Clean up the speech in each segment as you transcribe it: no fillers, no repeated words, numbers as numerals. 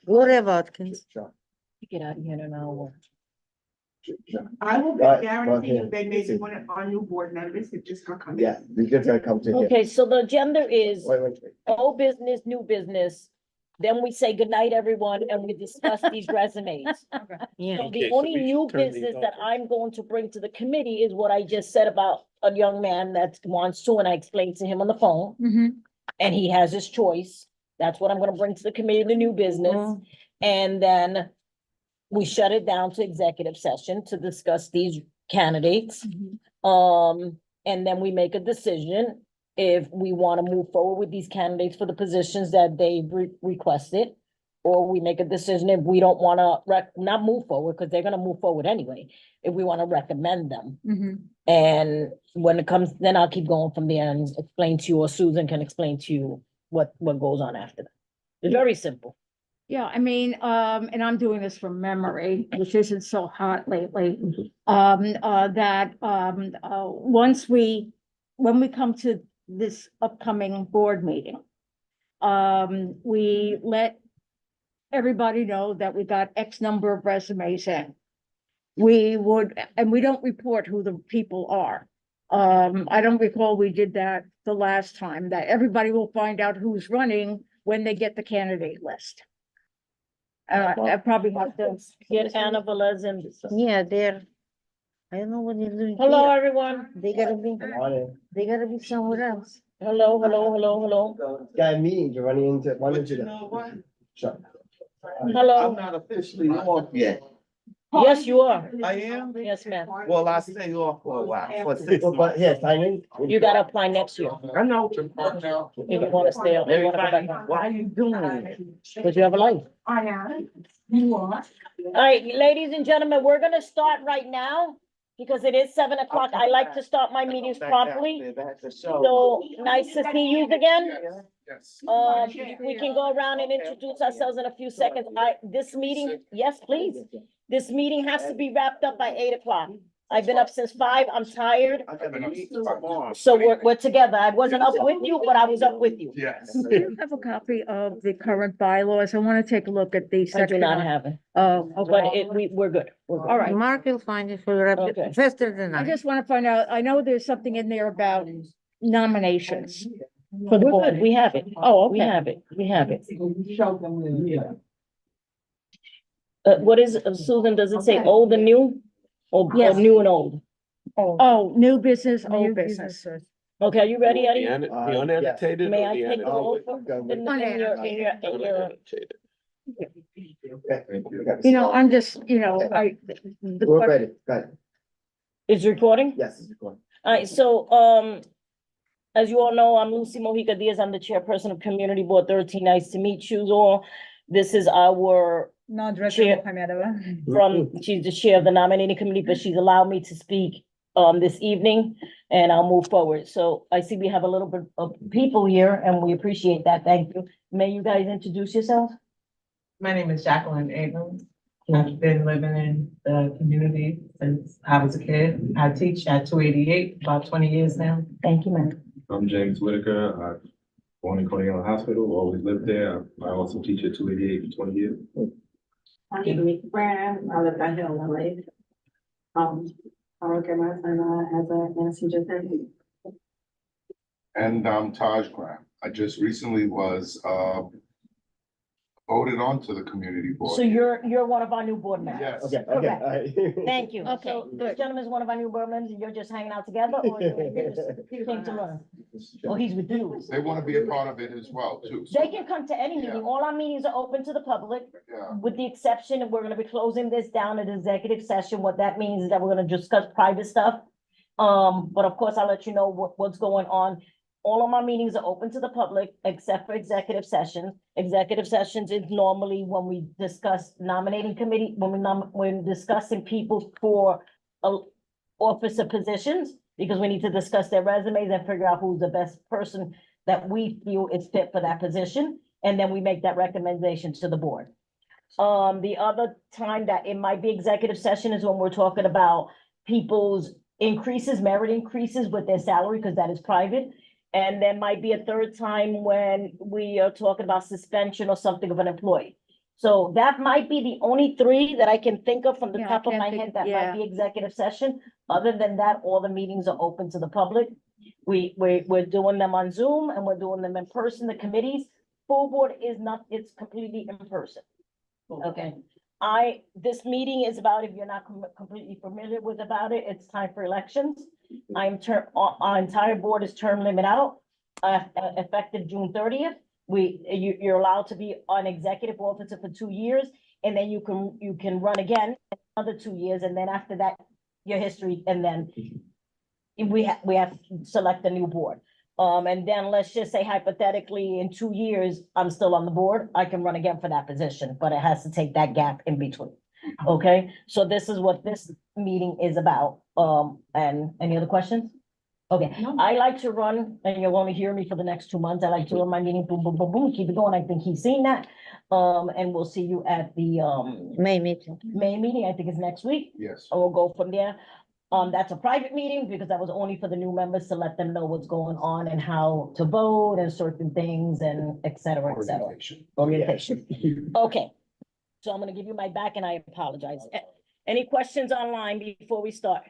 Gloria Watkins. Get out of here in an hour. I will Right, guarantee well, you they may be one of our new board members who just gonna come in. Yeah, we just gotta come to here. Okay, so the agenda is Wait. old business, new business. Then we say goodnight, everyone, and we discuss these resumes. Yeah. So Okay, the so only we new should turn these business that over. I'm going to bring to the committee is what I just said about a young man that wants to, and I explained to him on the phone. And he has his choice. That's what I'm gonna bring to the committee, the new business. Oh. And then we shut it down to executive session to discuss these candidates. And then we make a decision if we want to move forward with these candidates for the positions that they requested. Or we make a decision if we don't want to not move forward, because they're gonna move forward anyway, if we want to recommend them. And when it comes, then I'll keep going from there and explain to you, or Susan can explain to you what goes on after that. It's very simple. Yeah, I mean, and I'm doing this from memory, which isn't so hot lately. When we come to this upcoming board meeting, we let everybody know that we got X number of resumes in. And we don't report who the people are. I don't recall we did that the last time, that everybody will find out who's running when they get the candidate list. I probably have to Get Anna Velez and. Yeah, they're, I don't know what they're doing. Hello, here. everyone. They gotta be somewhere else. Hello. Guy meetings are running into, Sure. I'm Hello. not officially off yet. Yes, you are. I am? Yes, ma'am. Well, I'll stay off for a while, for 6 Well, but months. yeah, sign in. You gotta apply next year. I know. If you wanna stay on. Everybody, why are you doing it? Because you have a life. I am. You are. All right, ladies and gentlemen, we're gonna start right now because it is 7 o'clock. I like to start my meetings promptly. So nice to see you again. We can go around and introduce ourselves in a few seconds. This meeting, yes, please. This meeting has to be wrapped up by 8 o'clock. I've been up since 5. I'm tired. So we're together. I wasn't up with you, but I was up with you. Yes. Do you have a copy of the current bylaws? I want to take a look at the I do section. not have it, Oh, but okay. we're good. We're good. All right. Mark will find it for Okay. you faster than I I. just want to find out, I know there's something in there about nominations for the We're board. good. We have it. Oh, We okay. have it. We have it. What is, Susan, does it say old and new? Or Yes. new and old? Oh, new business, old business. Okay, are you ready, Eddie? The unannotated May or I the take the annotated? roll? Go with- In your. Unannotated. You know, I'm just, you know, the We're question- ready, go ahead. Is recording? Yes, it's going. Alright, so, as you all know, I'm Lucy Mojica Diaz. I'm the chairperson of Community Board 13. Nice to meet you all. This is our Chair- she's the chair of the nominating committee, but she's allowed me to speak this evening, and I'll move forward. So I see we have a little bit of people here, and we appreciate that. Thank you. May you guys introduce yourselves? My name is Jacqueline Abrams. I've been living in the community since I was a kid. I teach at 288, about 20 years now. Thank you, ma'am. I'm James Whitaker. I born in Coney Island Hospital, always lived there. I also teach at 288 for 20 years. My name is Nikki Brown. I live down here on the lake. I work at my son as a messenger thing. And I'm Taj Graham. I just recently was voted onto the community board. So you're one of our new board members? Yes. Okay, all right. Thank you. Okay, So this good. gentleman is one of our new board members, and you're just hanging out together, or you came to learn? Oh, he's with you. They want to be a part of it as well, too. so- They can come to any meeting. All our meetings are open to the public, Yeah, with the exception, and we're gonna be closing this down at executive session. What that means is that we're gonna discuss private stuff. But of course, I'll let you know what's going on. All of my meetings are open to the public except for executive sessions. Executive sessions is normally when we discuss nominating committee, when we're discussing people for officer positions, because we need to discuss their resumes and figure out who's the best person that we feel is fit for that position. And then we make that recommendation to the board. The other time that it might be executive session is when we're talking about people's increases, merit increases with their salary, because that is private. And there might be a third time when we are talking about suspension or something of an employee. So that might be the only three that I can think of from the Yeah, I top of can't my think- head that yeah. might be executive session. Other than that, all the meetings are open to the public. We're doing them on Zoom and we're doing them in person, the committees. Full board is not, it's completely in person. Okay, this meeting is about, if you're not completely familiar with about it, it's time for elections. Our entire board is term limit out, effective June 30th. You're allowed to be an executive officer for 2 years, and then you can run again another 2 years, and then after that, your history, and then we have to select a new board. And then let's just say hypothetically, in 2 years, I'm still on the board, I can run again for that position, but it has to take that gap in between. Okay, so this is what this meeting is about. And any other questions? Okay, I like to run, and you'll only hear me for the next 2 months. I like to run my meeting, boom, boom, boom, boom, keep it going. I think he's seen that. And we'll see you at the May meeting. May meeting, I think is next week. Yes. And we'll go from there. That's a private meeting because that was only for the new members to let them know what's going on and how to vote and certain things and et cetera, et cetera. Orientation. Okay, so I'm gonna give you my back and I apologize. Any questions online before we start?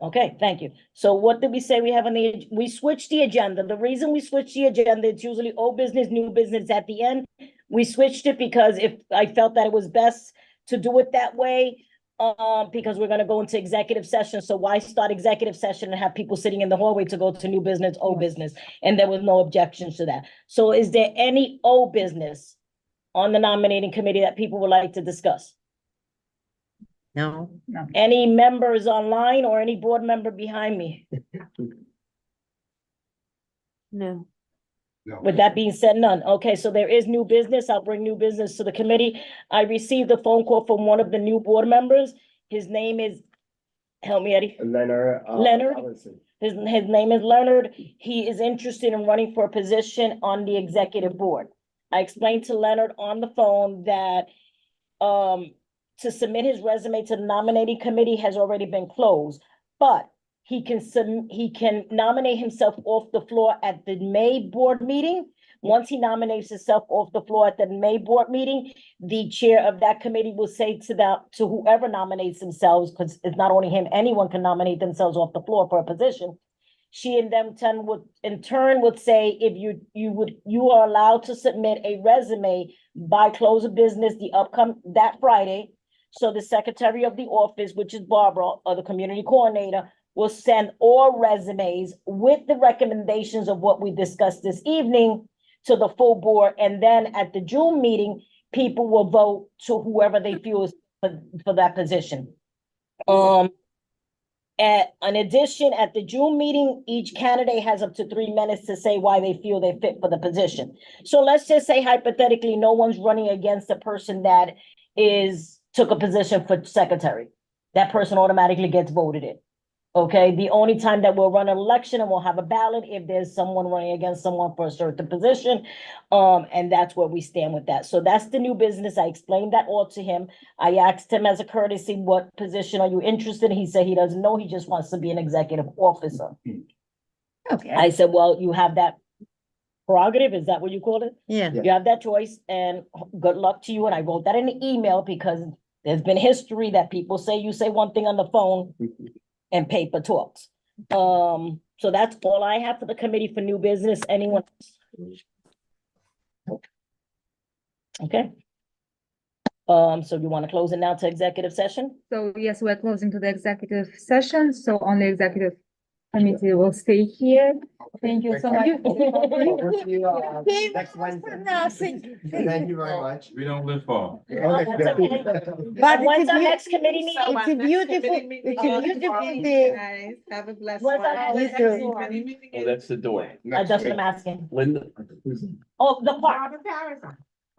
Okay, thank you. So what did we say we have on we switched the agenda. The reason we switched the agenda, it's usually old business, new business at the end. We switched it because if I felt that it was best to do it that way, because we're gonna go into executive session. So why start executive session and have people sitting in the hallway to go to new business, old business? And there was no objections to that. So is there any old business on the nominating committee that people would like to discuss? No, Any members online or any board member behind me? no. No. With that being said, none. Okay, so there is new business. I'll bring new business to the committee. I received a phone call from one of the new board members. His name is, help me, Eddie. Leonard. Leonard? Robinson. His name is Leonard. He is interested in running for a position on the executive board. I explained to Leonard on the phone that, to submit his resume to the nominating committee has already been closed, but he can nominate himself off the floor at the May board meeting. Once he nominates himself off the floor at the May board meeting, the chair of that committee will say to whoever nominates themselves, because it's not only him, anyone can nominate themselves off the floor for a position. She and them in turn would say, if you are allowed to submit a resume by close of business that Friday. So the secretary of the office, which is Barbara, or the community coordinator, will send all resumes with the recommendations of what we discussed this evening to the full board. And then at the June meeting, people will vote to whoever they feel is for that position. In addition, at the June meeting, each candidate has up to 3 minutes to say why they feel they fit for the position. So let's just say hypothetically, no one's running against a person that took a position for secretary. That person automatically gets voted in. Okay, the only time that we'll run an election and we'll have a ballot if there's someone running against someone for a certain position. And that's where we stand with that. So that's the new business. I explained that all to him. I asked him as a courtesy, what position are you interested in? He said he doesn't know. He just wants to be an executive officer. Okay. I said, well, you have that prerogative. Is that what you called it? Yeah. You have that choice and good luck to you. And I wrote that in the email because there's been history that people say you say one thing on the phone and paper talks. So that's all I have for the committee for new business. Anyone? Okay. So you want to close it now to executive session? So yes, we're closing to the executive session, so only executive committee will stay here. Thank you so much. We'll see you, next Wednesday. Thank you very much. We don't live far. That's okay. But When's it's our a next committee meeting? It's a beautiful day. Guys, have a blessed When's our one. next You committee meeting? Oh, that's the door. That's what I'm asking. Linda. Oh, the park. Barbara Paris.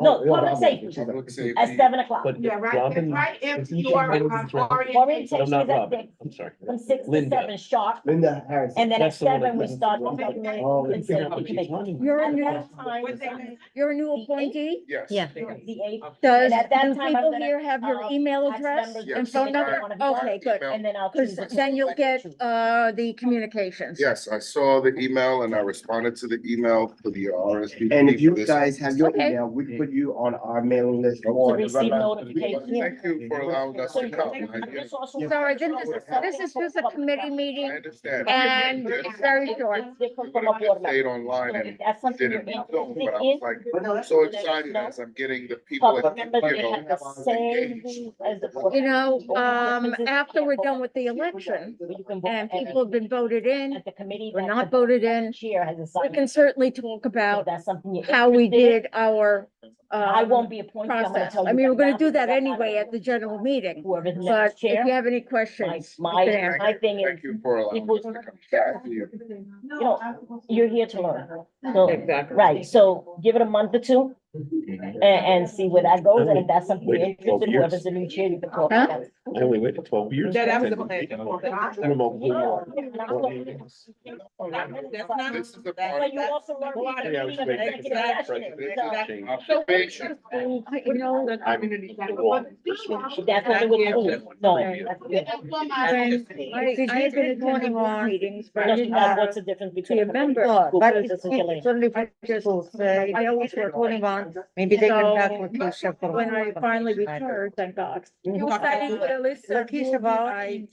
No, public safety Public at safety. 7 o'clock. But Yeah, right, Robin. right if isn't you she are Linda's right? Orientation No, is not at Robin, 6, I'm sorry. from 6 to Linda. 7 sharp, Linda Harris. and then at That's the one 7, we that- start. Oh, and safety committee. You're a At new, that time, you're a new appointee? Yes. Yeah. the 8th, Does, And at that do time, I'm people gonna, here have your email ask address members Yes. and phone number? I- Okay, good. email- and then I'll Because choose. then you'll get, the communications. Yes, I saw the email and I responded to the email for the RSVP. And if you for this guys one. have your Okay. email, we put you on our mailing list. To or the receive regular- notification. Thank you for allowing us So to you come. can- I'm just also- Sorry, this is just a committee I meeting understand. and it's very short. It's different from a board Stayed member. online So if and that's something you're didn't know, interested but I in, was like, I'm so excited as I'm getting the people, but remember, you they know, have the same engaged. rules as the board. You know, Only difference is after you we're can't done vote with the election You can vote and at people have been voted in at the committee. or that not the voted in, Chair has we assigned. can certainly talk So about that's something you're how we interested in. did our, I won't be appointed. I'm gonna process. tell you I mean, we're right gonna now do that because I'm not anyway at the general meeting. Whoever the But next if you chair, have any my, questions, you my, can ask. my thing is, Thank you for allowing people- us to come. Thank you. you know, you're here to learn. So, Exactly. right, so give it a month or two and see where that goes. And if that's something you're Waited 12 interested, years. whoever's the new chair, you can talk Huh? about it. I only waited 12 years. That was the And- plan. I'm a blue wall. That's not. This is the But part. you also learn what the 3 hours meaning of later, executive session president is. So- changed. Observation. You know, I'm the wall. That's only with you. No. that's good. I have been attending all meetings, but I No, didn't Bob, have what's the difference be between? a member. School But business it's and killing. only for just say, I always work on it. 21, maybe they can So, back with Keisha for. When I finally retired, thank God. You were studying with Alyssa. Keisha about. I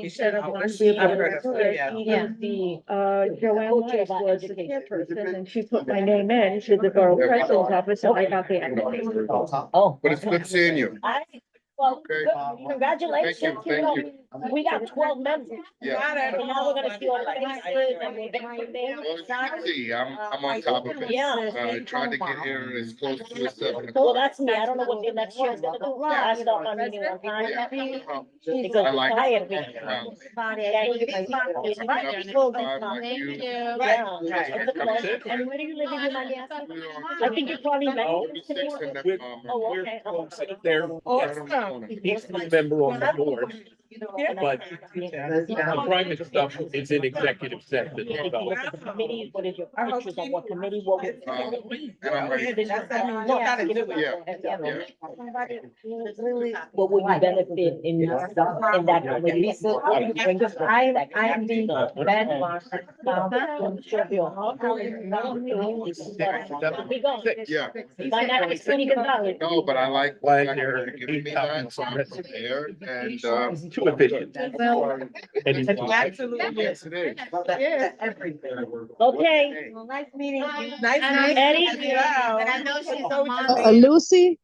set up one. I've heard of her, yeah. Yeah. The, Joanne Co-chair Weiss of our was the education. chairperson and she put my name in to the borough president's office and I got the application. oh. But it's good seeing you. Well, Okay. good. Congratulations. Thank you, You know, thank you. We got 12 members. Yeah. And now we're gonna see all the faces and we're gonna be there. Well, as you can see, I'm on top of it. Yeah. Trying to get here as close to a 7 Well, o'clock. that's me. I don't know what the next year is gonna do. I start my meeting on time. Yeah. Because I we're like tired. it. Yeah. That's it. And where do you live in your mind? We I think you probably met. Oh, we're- Oh, we're okay. close there. He's the member on the board, but the private stuff is in executive session. If you So look at the committees, what is your pictures on what committee, what? And I'm ready. What would you benefit in that committee? I'm the bad one. Sure, Bill. We go. Yeah, My name is Tony Gonzalez. no, but I like. Why the fact there that are you're giving me 8 that, copies so I'm already. prepared and, he's too efficient. Well, And he's- Absolutely. yes, it is. Okay. Well, nice meeting you. Nice Eddie? meeting you. And I know she's always. Lucy,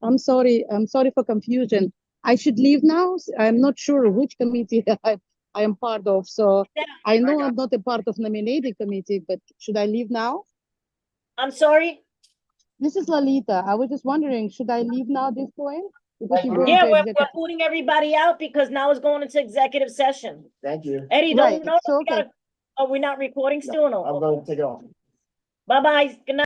I'm sorry for confusion. I should leave now. I'm not sure which committee I am part of. So I know I'm not a part of nominating committee, but should I leave now? I'm sorry? This is Lalita. I was just wondering, should I leave now at this point? Because you're going Yeah, to we're executive- booting everybody out because now it's going into executive session. Thank you. Eddie, Right, don't, no, so we gotta, are we not recording still or I'm no? going to take it off. Bye-bye. Good night.